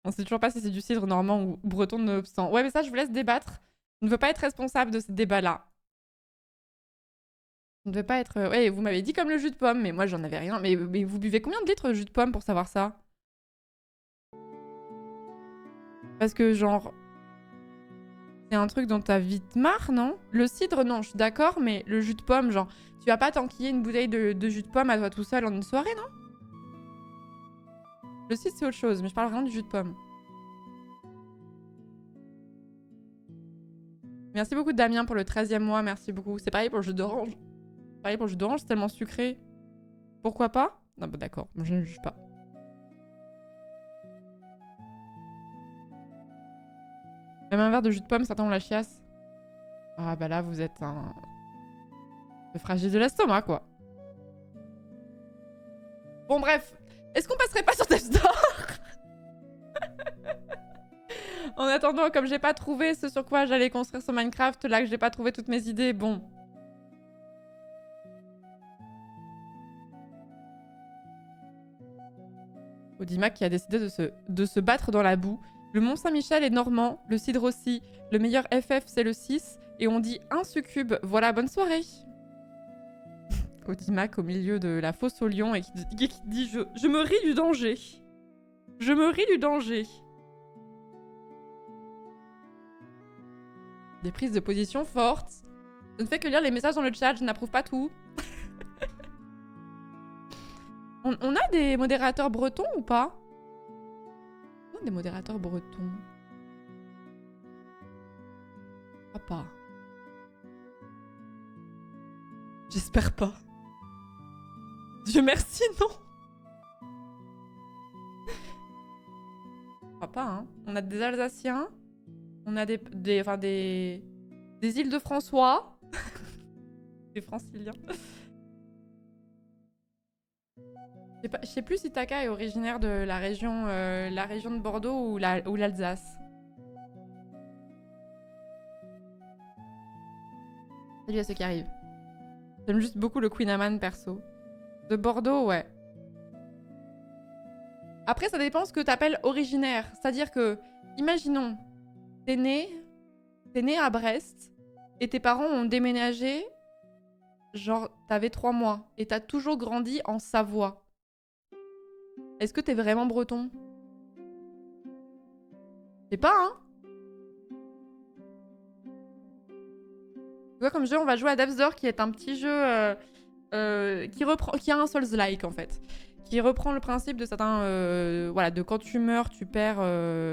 On sait toujours pas si c'est du cidre normand ou breton nonobstant. Ouais, mais ça, je vous laisse débattre. Je ne veux pas être responsable de ce débat-là. Je ne veux pas être... Ouais, vous m'avez dit comme le jus de pomme, mais moi, j'en avais rien. Mais vous buvez combien de litres de jus de pomme pour savoir ça? Parce que, genre... C'est un truc dont t'as vite marre, non? Le cidre, non, je suis d'accord, mais le jus de pomme, genre... Tu vas pas t'enquiller une bouteille de jus de pomme à toi tout seul en une soirée, non? Le cidre, c'est autre chose, mais je parle vraiment du jus de pomme. Merci beaucoup Damien pour le 13e mois, merci beaucoup. C'est pareil pour le jus d'orange. Pareil pour le jus d'orange, c'est tellement sucré. Pourquoi pas? Non, bah d'accord, je ne juge pas. Même un verre de jus de pomme, certains ont la chiasse. Ah bah là, vous êtes un... peu fragile de l'estomac, quoi. Bon bref, est-ce qu'on passerait pas sur Death Store? En attendant, comme j'ai pas trouvé ce sur quoi j'allais construire sur Minecraft, là que j'ai pas trouvé toutes mes idées, bon. Audimac qui a décidé de se battre dans la boue. Le Mont Saint-Michel est normand, le cidre aussi. Le meilleur FF, c'est le 6. Et on dit un succube. Voilà, bonne soirée. Audimac au milieu de la fosse au lion et qui dit je me ris du danger. Je me ris du danger. Des prises de position fortes. Je ne fais que lire les messages dans le chat, je n'approuve pas tout. on a des modérateurs bretons ou pas? On a des modérateurs bretons. Ah pas. J'espère pas. Dieu merci, non. Je crois pas, hein. On a des Alsaciens. On a des îles de François. Des Franciliens. Je sais plus si Taka est originaire de la région de Bordeaux ou l'Alsace. Salut à ceux qui arrivent. J'aime juste beaucoup le Queen Amman perso. De Bordeaux, ouais. Après, ça dépend ce que t'appelles originaire. C'est-à-dire que, imaginons, t'es né à Brest et tes parents ont déménagé, genre, t'avais 3 mois et t'as toujours grandi en Savoie. Est-ce que t'es vraiment breton? Je sais pas, hein. Tu vois, comme jeu, on va jouer à Death's Door, qui est un petit jeu qui a un Souls-like, en fait. Qui reprend le principe de certains... voilà, de quand tu meurs, tu perds...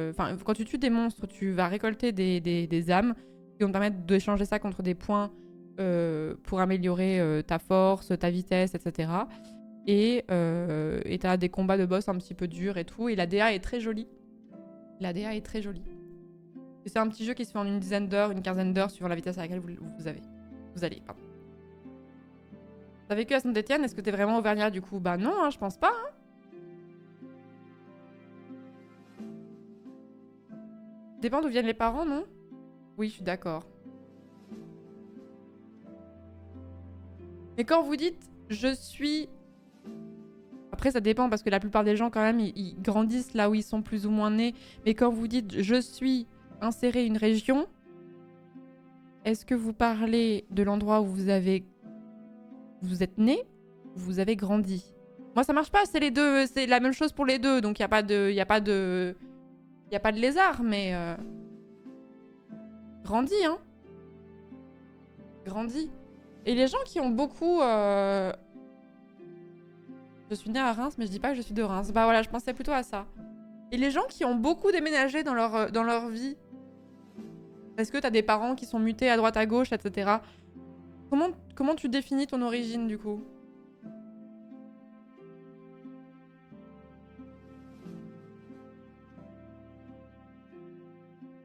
Enfin, quand tu tues des monstres, tu vas récolter des âmes qui vont te permettre d'échanger ça contre des points pour améliorer ta force, ta vitesse, etc. Et t'as des combats de boss un petit peu durs et tout. Et la DA est très jolie. La DA est très jolie. Et c'est un petit jeu qui se fait en une dizaine d'heures, une quinzaine d'heures, suivant la vitesse à laquelle vous allez. Pardon. T'as vécu à Saint-Etienne? Est-ce que t'es vraiment auvergnat du coup? Bah non, hein, je pense pas. Hein. Dépend d'où viennent les parents, non? Oui, je suis d'accord. Mais quand vous dites « je suis », après ça dépend parce que la plupart des gens quand même ils grandissent là où ils sont plus ou moins nés. Mais quand vous dites « je suis inséré une région », est-ce que vous parlez de l'endroit où vous êtes né ou vous avez grandi? Moi ça marche pas, c'est les deux, c'est la même chose pour les deux, donc y a pas de lézard, mais grandi, hein. Grandi. Et les gens qui ont beaucoup... Je suis née à Reims, mais je dis pas que je suis de Reims. Bah voilà, je pensais plutôt à ça. Et les gens qui ont beaucoup déménagé dans leur vie, parce que t'as des parents qui sont mutés à droite à gauche, etc. Comment tu définis ton origine, du coup?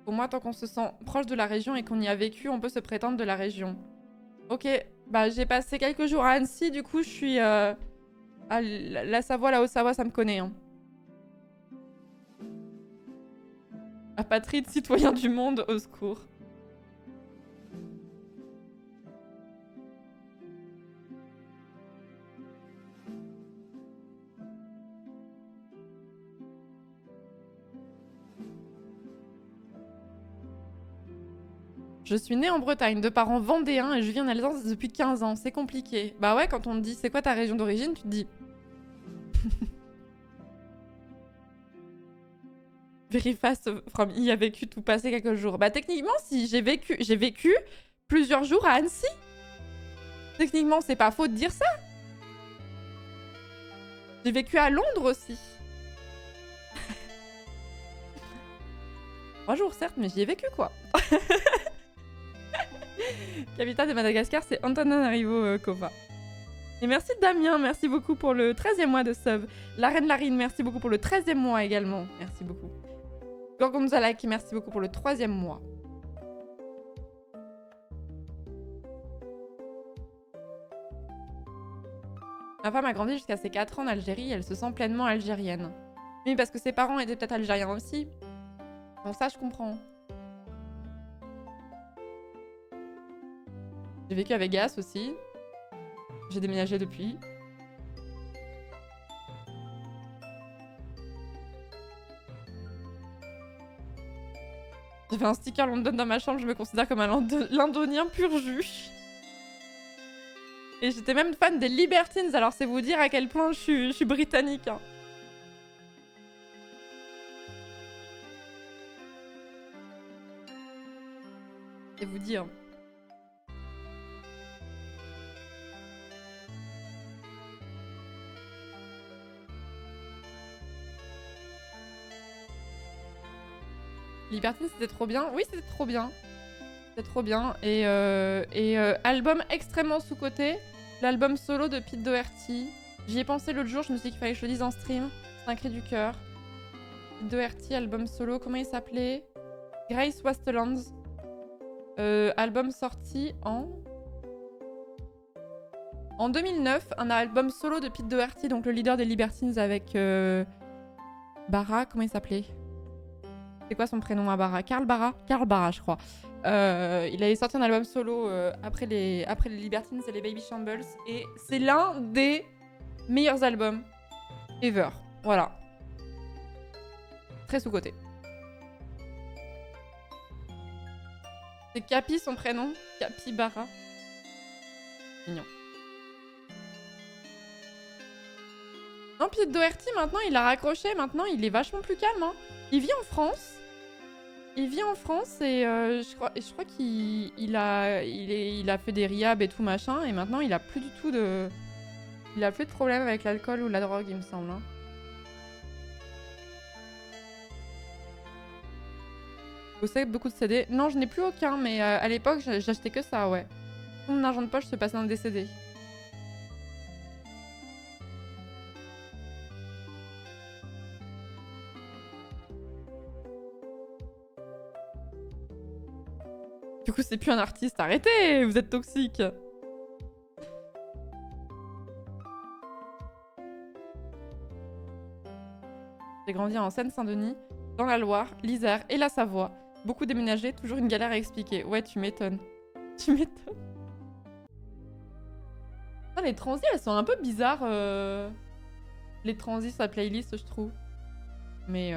Pour moi, tant qu'on se sent proche de la région et qu'on y a vécu, on peut se prétendre de la région. Ok, bah j'ai passé quelques jours à Annecy, du coup je suis... à la Savoie, la Haute-Savoie, ça me connaît. Hein. Apatride, citoyen du monde, au secours. Je suis née en Bretagne, de parents vendéens et je vis en Alsace depuis 15 ans. C'est compliqué. Bah ouais, quand on te dit c'est quoi ta région d'origine, tu te dis... Very fast from y a vécu tout passé quelques jours. Bah techniquement, si j'ai vécu plusieurs jours à Annecy. Techniquement, c'est pas faux de dire ça. J'ai vécu à Londres aussi. 3 jours certes, mais j'y ai vécu quoi. Capitale de Madagascar, c'est Antananarivo Kova. Et merci Damien, merci beaucoup pour le 13e mois de sub. La Reine Larine, merci beaucoup pour le 13e mois également. Merci beaucoup. Gorgonzalak, merci beaucoup pour le 3e mois. Ma femme a grandi jusqu'à ses 4 ans en Algérie et elle se sent pleinement algérienne. Oui, parce que ses parents étaient peut-être algériens aussi. Donc ça, je comprends. J'ai vécu à Vegas aussi. J'ai déménagé depuis. J'avais un sticker London dans ma chambre, je me considère comme un londonien pur jus. Et j'étais même fan des Libertines, alors c'est vous dire à quel point je suis britannique. Hein. C'est vous dire. Libertine, c'était trop bien. Oui, c'était trop bien. C'était trop bien. Et album extrêmement sous-coté. L'album solo de Pete Doherty. J'y ai pensé l'autre jour, je me suis dit qu'il fallait que je le dise en stream. C'est un cri du cœur. Pete Doherty, album solo. Comment il s'appelait? Grace Westlands. Album sorti en 2009. Un album solo de Pete Doherty, donc le leader des Libertines avec Barra. Comment il s'appelait? C'est quoi son prénom à Barra? Karl Barra, je crois. Il avait sorti un album solo après les Libertines et les Baby Shambles. Et c'est l'un des meilleurs albums ever. Voilà. Très sous-coté. C'est Capi son prénom. Capi Barra. Mignon. Non, Pete Doherty, maintenant, il a raccroché. Maintenant, il est vachement plus calme. Hein. Il vit en France. Il vit en France et je crois qu'il a fait des rehab et tout machin. Et maintenant, il a plus du tout de... Il a plus de problème avec l'alcool ou la drogue, il me semble. Hein. Je possède beaucoup de CD. Non, je n'ai plus aucun, mais à l'époque, j'achetais que ça, ouais. Tout mon argent de poche se passait dans des CD. Du coup, c'est plus un artiste. Arrêtez, vous êtes toxique. J'ai grandi en Seine-Saint-Denis, dans la Loire, l'Isère et la Savoie. Beaucoup déménagé, toujours une galère à expliquer. Ouais, tu m'étonnes. Tu m'étonnes. Ah, les transis, elles sont un peu bizarres. Les transis, sa playlist, je trouve. Mais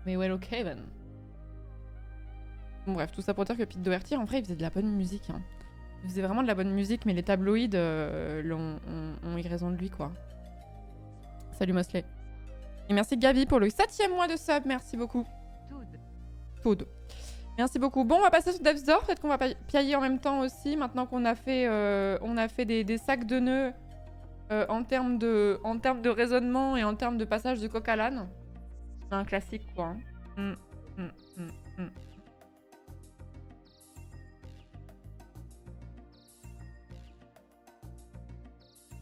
well, ok, then. Bon, bref, tout ça pour dire que Pete Doherty, en vrai, il faisait de la bonne musique. Hein. Il faisait vraiment de la bonne musique, mais les tabloïds ont eu raison de lui, quoi. Salut Mosley. Et merci Gabi pour le 7e mois de sub, merci beaucoup. Toad. Merci beaucoup. Bon, on va passer sur Death's Door, peut-être qu'on va piailler en même temps aussi, maintenant qu'on a fait, des sacs de nœuds en termes de raisonnement et en termes de passage de coq à l'âne. C'est un classique, quoi. Hein.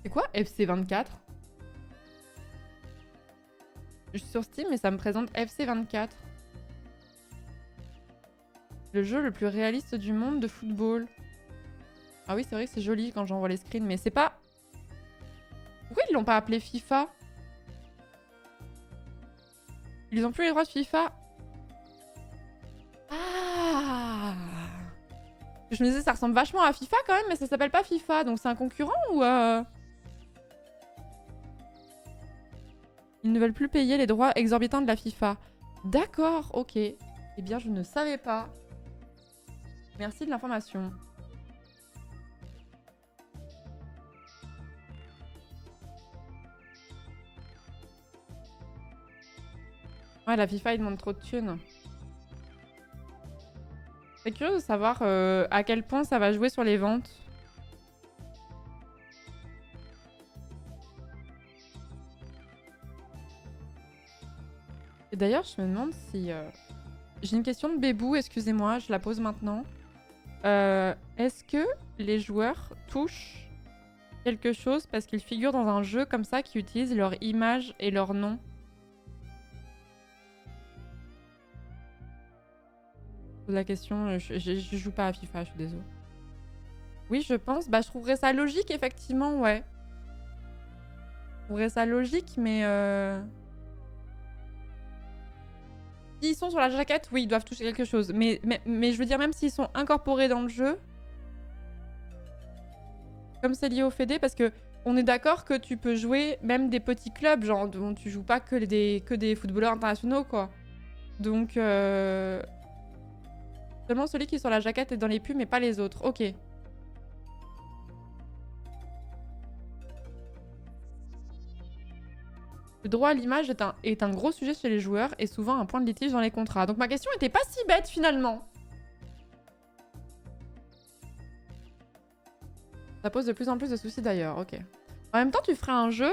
C'est quoi FC24? Je suis sur Steam et ça me présente FC24. Le jeu le plus réaliste du monde de football. Ah oui, c'est vrai que c'est joli quand j'envoie les screens, mais c'est pas... Pourquoi ils l'ont pas appelé FIFA? Ils ont plus les droits de FIFA. Ah! Je me disais, ça ressemble vachement à FIFA quand même, mais ça s'appelle pas FIFA, donc c'est un concurrent ou... Ils ne veulent plus payer les droits exorbitants de la FIFA. D'accord, ok. Eh bien, je ne savais pas. Merci de l'information. Ouais, la FIFA, il demande trop de thunes. C'est curieux de savoir à quel point ça va jouer sur les ventes. Et d'ailleurs, je me demande si... J'ai une question de Bébou, excusez-moi, je la pose maintenant. Est-ce que les joueurs touchent quelque chose parce qu'ils figurent dans un jeu comme ça qui utilise leur image et leur nom? La question, je joue pas à FIFA, je suis désolée. Oui, je pense. Bah, je trouverais ça logique, effectivement, ouais. Je trouverais ça logique, mais... S'ils sont sur la jaquette, oui, ils doivent toucher quelque chose. Mais je veux dire, même s'ils sont incorporés dans le jeu, comme c'est lié au Fédé, parce que on est d'accord que tu peux jouer même des petits clubs, genre dont tu joues pas que des footballeurs internationaux, quoi. Donc, seulement celui qui est sur la jaquette est dans les pubs, mais pas les autres. Ok. Le droit à l'image est un gros sujet chez les joueurs et souvent un point de litige dans les contrats. Donc ma question était pas si bête finalement. Ça pose de plus en plus de soucis d'ailleurs, ok. En même temps, tu ferais un jeu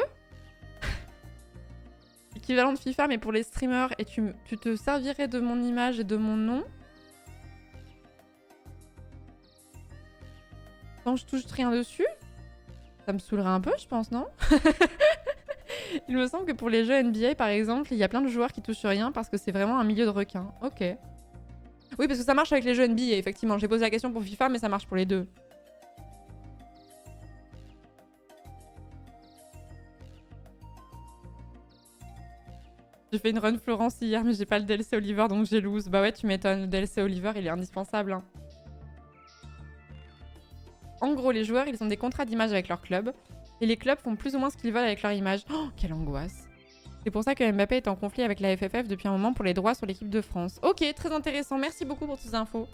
équivalent de FIFA mais pour les streamers et tu te servirais de mon image et de mon nom. Quand je touche rien dessus, ça me saoulerait un peu, je pense, non? Il me semble que pour les jeux NBA, par exemple, il y a plein de joueurs qui touchent rien parce que c'est vraiment un milieu de requins. Ok. Oui, parce que ça marche avec les jeux NBA, effectivement. J'ai posé la question pour FIFA, mais ça marche pour les deux. J'ai fait une run Florence hier, mais j'ai pas le DLC Oliver, donc j'ai lose. Bah ouais, tu m'étonnes. Le DLC Oliver, il est indispensable. Hein. En gros, les joueurs, ils ont des contrats d'image avec leur club. Et les clubs font plus ou moins ce qu'ils veulent avec leur image. Oh, quelle angoisse. C'est pour ça que Mbappé est en conflit avec la FFF depuis un moment pour les droits sur l'équipe de France. Ok, très intéressant. Merci beaucoup pour toutes ces infos.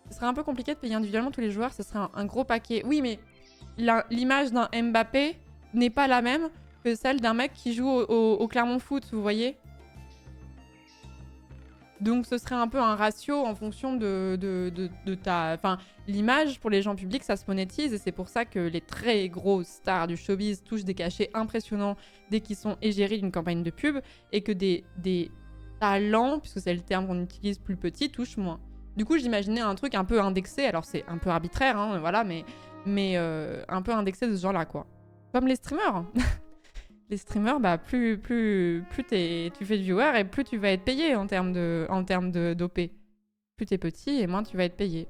Ce serait un peu compliqué de payer individuellement tous les joueurs. Ce serait un gros paquet. Oui, mais l'image d'un Mbappé n'est pas la même que celle d'un mec qui joue au Clermont Foot, vous voyez? Donc ce serait un peu un ratio en fonction de ta... Enfin, l'image pour les gens publics, ça se monétise et c'est pour ça que les très grosses stars du showbiz touchent des cachets impressionnants dès qu'ils sont égéries d'une campagne de pub et que des talents, puisque c'est le terme qu'on utilise, plus petits, touchent moins. Du coup, j'imaginais un truc un peu indexé, alors c'est un peu arbitraire, hein, voilà, mais un peu indexé de ce genre-là, quoi. Comme les streamers. Les streamers, bah, plus tu fais du viewer et plus tu vas être payé en termes d'OP. Plus t'es petit et moins tu vas être payé.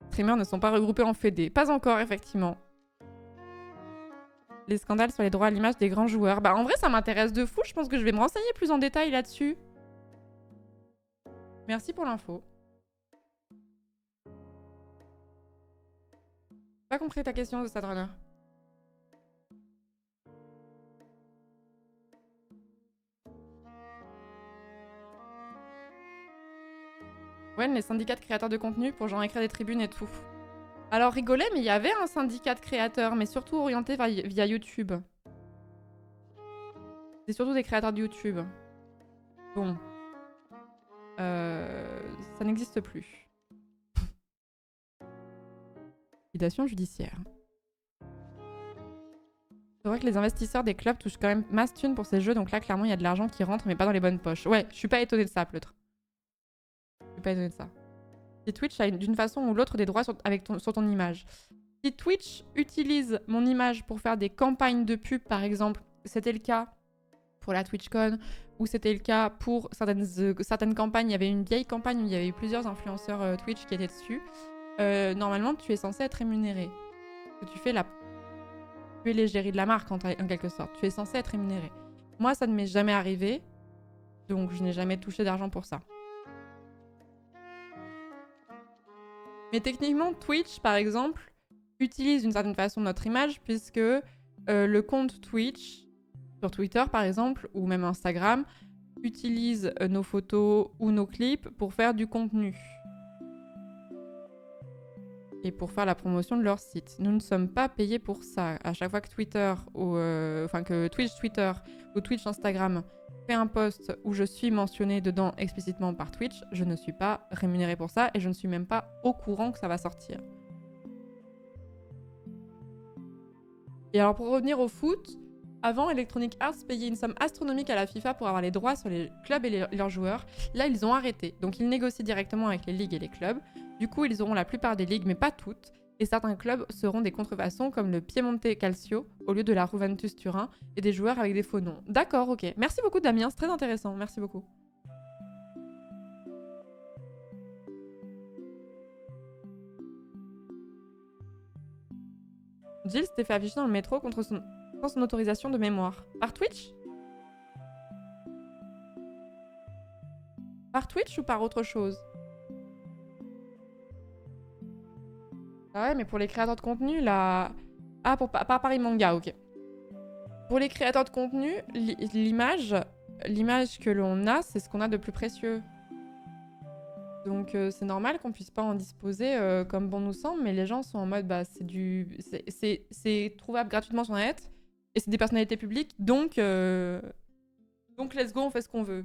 Les streamers ne sont pas regroupés en fédé. Pas encore, effectivement. Les scandales sur les droits à l'image des grands joueurs. Bah, en vrai, ça m'intéresse de fou. Je pense que je vais me renseigner plus en détail là-dessus. Merci pour l'info. Pas compris ta question, The Runner. Ouais, les syndicats de créateurs de contenu pour genre écrire des tribunes et tout. Alors rigolez, mais il y avait un syndicat de créateurs, mais surtout orienté via YouTube. C'est surtout des créateurs de YouTube. Bon. Ça n'existe plus. Liquidation judiciaire. C'est vrai que les investisseurs des clubs touchent quand même masse thunes pour ces jeux, donc là clairement il y a de l'argent qui rentre mais pas dans les bonnes poches. Ouais, je suis pas étonnée de ça, Pleutre. Je suis pas étonnée de ça. Si Twitch a d'une façon ou l'autre des droits sur ton image. Si Twitch utilise mon image pour faire des campagnes de pub, par exemple, c'était le cas pour la TwitchCon, ou c'était le cas pour certaines campagnes. Il y avait une vieille campagne où il y avait eu plusieurs influenceurs Twitch qui étaient dessus. Normalement, tu es censé être rémunéré. Tu es l'égérie de la marque en quelque sorte. Tu es censé être rémunéré. Moi, ça ne m'est jamais arrivé, donc je n'ai jamais touché d'argent pour ça. Mais techniquement, Twitch, par exemple, utilise d'une certaine façon notre image puisque le compte Twitch, sur Twitter par exemple, ou même Instagram, utilise nos photos ou nos clips pour faire du contenu. Et pour faire la promotion de leur site. Nous ne sommes pas payés pour ça. À chaque fois que Twitter, que Twitch Twitter ou Twitch Instagram fait un post où je suis mentionnée dedans explicitement par Twitch, je ne suis pas rémunérée pour ça et je ne suis même pas au courant que ça va sortir. Et alors pour revenir au foot, avant Electronic Arts payait une somme astronomique à la FIFA pour avoir les droits sur les clubs et leurs joueurs. Là ils ont arrêté, donc ils négocient directement avec les ligues et les clubs. Du coup ils auront la plupart des ligues mais pas toutes. Et certains clubs seront des contrefaçons comme le Piemonte Calcio au lieu de la Juventus Turin et des joueurs avec des faux noms. D'accord, ok. Merci beaucoup Damien, c'est très intéressant. Merci beaucoup. Jill s'était fait afficher dans le métro sans son autorisation de mémoire. Par Twitch? Par Twitch ou par autre chose? Ah ouais, mais pour les créateurs de contenu, là... Ah, par Paris Manga, ok. Pour les créateurs de contenu, l'image que l'on a, c'est ce qu'on a de plus précieux. Donc c'est normal qu'on puisse pas en disposer comme bon nous semble, mais les gens sont en mode, bah c'est trouvable gratuitement sur Internet, et c'est des personnalités publiques, donc let's go, on fait ce qu'on veut.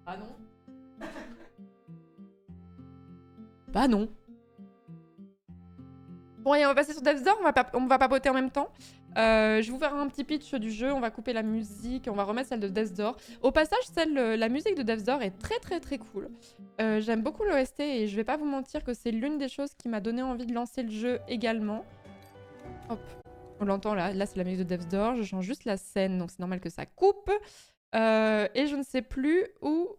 Ah non. Bah non. Bon, et on va passer sur Death's Door, on va papoter en même temps. Je vais vous faire un petit pitch du jeu, on va couper la musique, on va remettre celle de Death's Door. Au passage, la musique de Death's Door est très très très cool. J'aime beaucoup l'OST et je vais pas vous mentir que c'est l'une des choses qui m'a donné envie de lancer le jeu également. Hop, on l'entend là, c'est la musique de Death's Door, je change juste la scène, donc c'est normal que ça coupe. Et je ne sais plus où